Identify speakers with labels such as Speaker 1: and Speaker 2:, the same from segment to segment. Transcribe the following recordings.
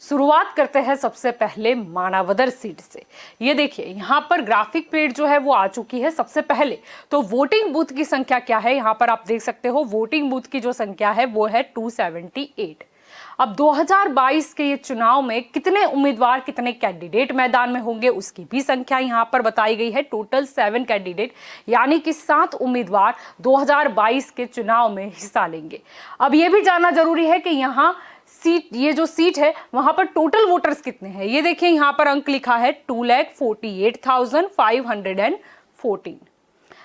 Speaker 1: शुरुआत करते हैं सबसे पहले मानावदर सीट से। ये देखिए यहाँ पर ग्राफिक पेड जो है वो आ चुकी है। सबसे पहले तो वोटिंग बूथ की संख्या क्या है, यहाँ पर आप देख सकते हो वोटिंग बूथ की जो संख्या है वो है 278। अब 2022 के ये चुनाव में कितने उम्मीदवार कितने कैंडिडेट मैदान में होंगे उसकी भी संख्या यहाँ पर बताई गई है। टोटल 7 कैंडिडेट यानी कि 7 उम्मीदवार 2022 के चुनाव में हिस्सा लेंगे। अब ये भी जानना जरूरी है कि यहाँ सीट, ये जो सीट है वहां पर टोटल वोटर्स कितने हैं। ये देखिए यहाँ पर अंक लिखा है 2,48,514।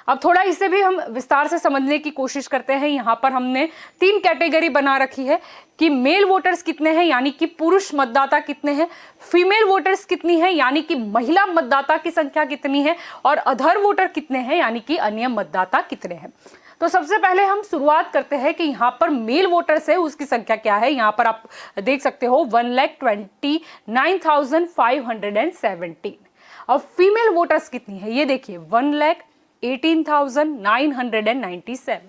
Speaker 1: अब थोड़ा इसे भी हम विस्तार से समझने की कोशिश करते हैं। यहाँ पर हमने 3 कैटेगरी बना रखी है कि मेल वोटर्स कितने हैं यानी कि पुरुष मतदाता कितने हैं, फीमेल वोटर्स कितनी है यानी कि महिला मतदाता की संख्या कितनी है, और अदर वोटर कितने हैं यानी कि अन्य मतदाता कितने हैं। तो सबसे पहले हम शुरुआत करते हैं कि यहाँ पर मेल वोटर्स है उसकी संख्या क्या है। यहाँ पर आप देख सकते हो 1,29,517। अब फीमेल वोटर्स कितनी है ये देखिए 1,18,997।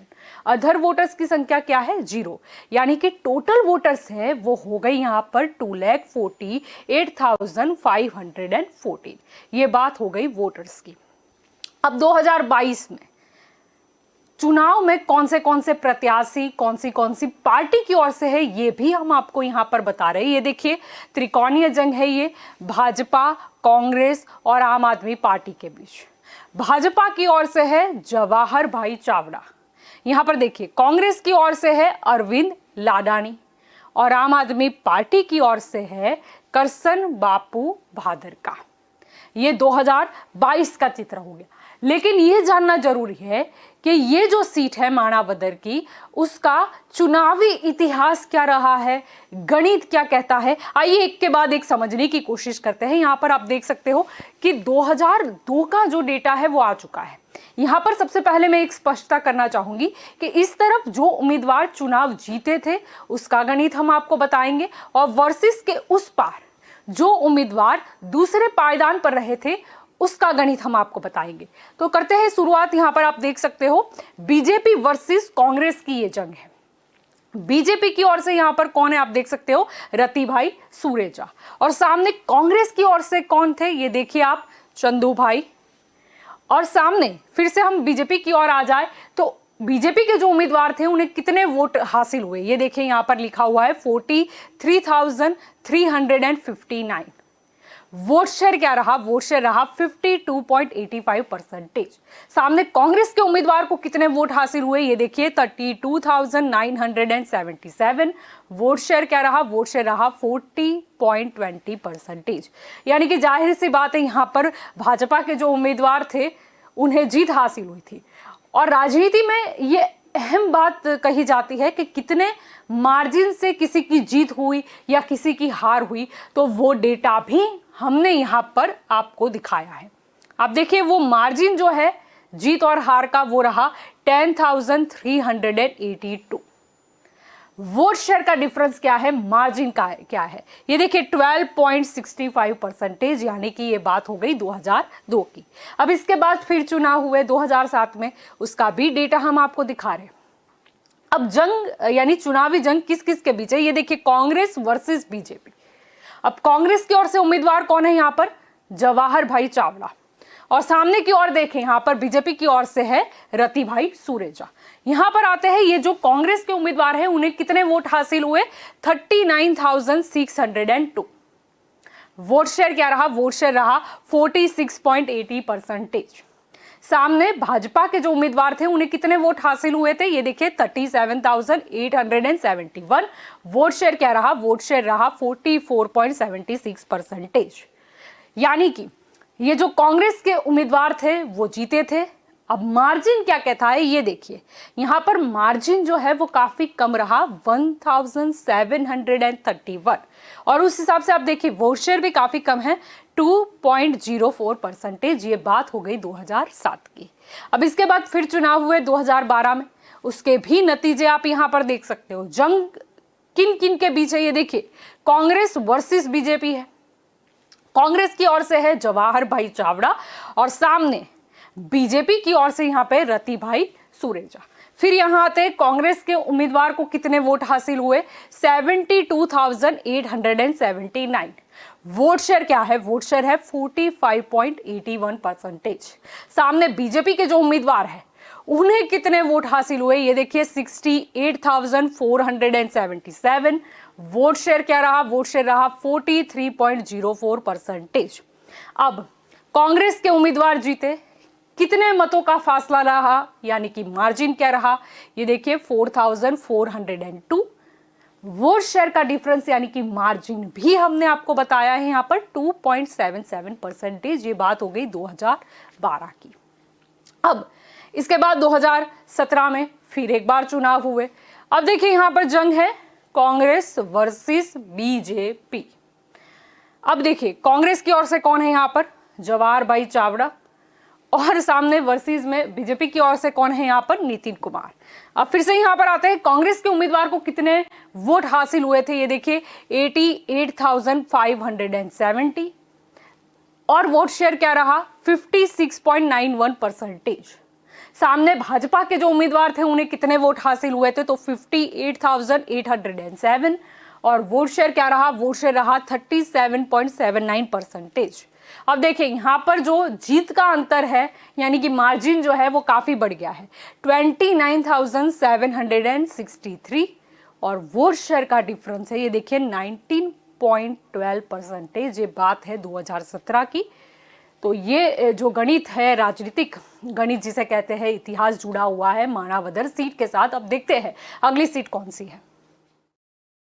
Speaker 1: अदर वोटर्स की संख्या क्या है 0, यानी कि टोटल वोटर्स है वो हो गई यहाँ पर 2,48,514। ये बात हो गई वोटर्स की। अब 2022 में चुनाव में कौन से प्रत्याशी कौन सी पार्टी की ओर से है ये भी हम आपको यहाँ पर बता रहे हैं। ये देखिए त्रिकोणीय जंग है, ये भाजपा, कांग्रेस और आम आदमी पार्टी के बीच। भाजपा की ओर से है जवाहर भाई चावड़ा। यहाँ पर देखिए कांग्रेस की ओर से है अरविंद लाडानी और आम आदमी पार्टी की ओर से है करसन बापू भादरका। ये 2022 का चित्र हो गया। लेकिन ये जानना जरूरी है कि ये जो सीट है मानावदर की उसका चुनावी इतिहास क्या रहा है, गणित क्या कहता है। आइए एक के बाद एक समझने की कोशिश करते हैं। यहाँ पर आप देख सकते हो कि 2002 का जो डेटा है वो आ चुका है। यहाँ पर सबसे पहले मैं एक स्पष्टता करना चाहूंगी कि इस तरफ जो उम्मीदवार चुनाव जीते थे उसका गणित हम आपको बताएंगे, और वर्सेस के उस पार जो उम्मीदवार दूसरे पायदान पर रहे थे उसका गणित हम आपको बताएंगे। तो करते हैं शुरुआत। यहां पर आप देख सकते हो बीजेपी वर्सेस कांग्रेस की ये जंग है। बीजेपी की ओर से यहां पर कौन है आप देख सकते हो रति भाई सुरेजा, और सामने कांग्रेस की ओर से कौन थे ये देखिए आप चंदू भाई। और सामने फिर से हम बीजेपी की ओर आ जाए तो बीजेपी के जो उम्मीदवार थे उन्हें कितने वोट हासिल हुए ये देखिए यहाँ पर लिखा हुआ है 43,359। वोट शेयर क्या रहा, वोट शेयर रहा 52.85%। सामने कांग्रेस के उम्मीदवार को कितने वोट हासिल हुए ये देखिए 32,977। वोट शेयर क्या रहा, वोट शेयर रहा 40.20%। यानी कि जाहिर सी बात है यहाँ पर भाजपा के जो उम्मीदवार थे उन्हें जीत हासिल हुई थी। और राजनीति में ये अहम बात कही जाती है कि कितने मार्जिन से किसी की जीत हुई या किसी की हार हुई, तो वो डेटा भी हमने यहाँ पर आपको दिखाया है। आप देखिए वो मार्जिन जो है जीत और हार का वो रहा 10,382। वोट शेयर का डिफरेंस क्या है, मार्जिन का क्या है ये देखिए 12.65%, यानी कि ये बात हो गई 2002 की। अब इसके बाद फिर चुनाव हुए 2007 में, उसका भी डेटा हम आपको दिखा रहे हैं। अब जंग यानी चुनावी जंग किस किस के बीच है ये देखिए कांग्रेस वर्सेस बीजेपी। अब कांग्रेस की ओर से उम्मीदवार कौन है यहाँ पर जवाहर भाई चावड़ा, और सामने की ओर देखें यहाँ पर बीजेपी की ओर से है रति भाई सुरेजा। यहाँ पर आते हैं ये जो कांग्रेस के उम्मीदवार हैं उन्हें कितने वोट हासिल हुए 39,602। वोट शेयर क्या रहा, वोट शेयर रहा 46.80%। सामने भाजपा के जो उम्मीदवार थे उन्हें कितने वोट हासिल हुए थे ये देखिए 37,871। वोट शेयर क्या रहा, वोट शेयर रहा 44.76%। यानी कि ये जो कांग्रेस के उम्मीदवार थे वो जीते थे। अब मार्जिन क्या कहता है ये देखिए, यहाँ पर मार्जिन जो है वो काफी कम रहा 1731, और उस हिसाब से आप देखिए वोट शेयर भी काफी कम है 2.04%। ये बात हो गई 2007 की। अब इसके बाद फिर चुनाव हुए 2012 में, उसके भी नतीजे आप यहाँ पर देख सकते हो। जंग किन किन के बीच है ये देखिए कांग्रेस वर्सेस बीजेपी है। कांग्रेस की ओर से है जवाहर भाई चावड़ा और सामने बीजेपी की ओर से यहाँ पे रति भाई सुरेजा। फिर यहां आते कांग्रेस के उम्मीदवार को कितने वोट हासिल हुए, 72,879। वोट शेयर क्या है, वोट शेयर है 45.81%। सामने बीजेपी के जो उम्मीदवार है उन्हें कितने वोट हासिल हुए, ये देखिए 68,477। वोट शेयर क्या रहा, वोट शेयर रहा 43.04%। अब कांग्रेस के उम्मीदवार जीते, कितने मतों का फासला रहा, यानी कि मार्जिन क्या रहा, ये देखिए 4,402। वोट शेयर का डिफरेंस यानी कि मार्जिन भी हमने आपको बताया है यहां पर 2.77%। ये बात हो गई 2012 की। अब इसके बाद 2017 में फिर एक बार चुनाव हुए। अब देखिए यहां पर जंग है कांग्रेस वर्सेस बीजेपी। अब देखिए कांग्रेस की ओर से कौन है यहां पर, जवाहर भाई चावड़ा, और सामने वर्सेस में बीजेपी की ओर से कौन है यहां पर, नितिन कुमार। अब फिर से यहां पर आते हैं कांग्रेस के उम्मीदवार को कितने वोट हासिल हुए थे, ये देखिए 88,570, और वोट शेयर क्या रहा 56.91%। सामने भाजपा के जो उम्मीदवार थे उन्हें कितने वोट हासिल हुए थे, तो 58,807, और वोट शेयर क्या रहा, वोट शेयर रहा 37.79%। अब देखिए यहां पर जो जीत का अंतर है यानी कि मार्जिन जो है वो काफी बढ़ गया है, 29,763, और वोट शेयर का डिफरेंस है ये देखिए 19.12%। ये बात है 2017 की। तो ये जो गणित है, राजनीतिक गणित जिसे कहते हैं, इतिहास जुड़ा हुआ है मानावदर सीट के साथ। अब देखते हैं अगली सीट कौन सी है।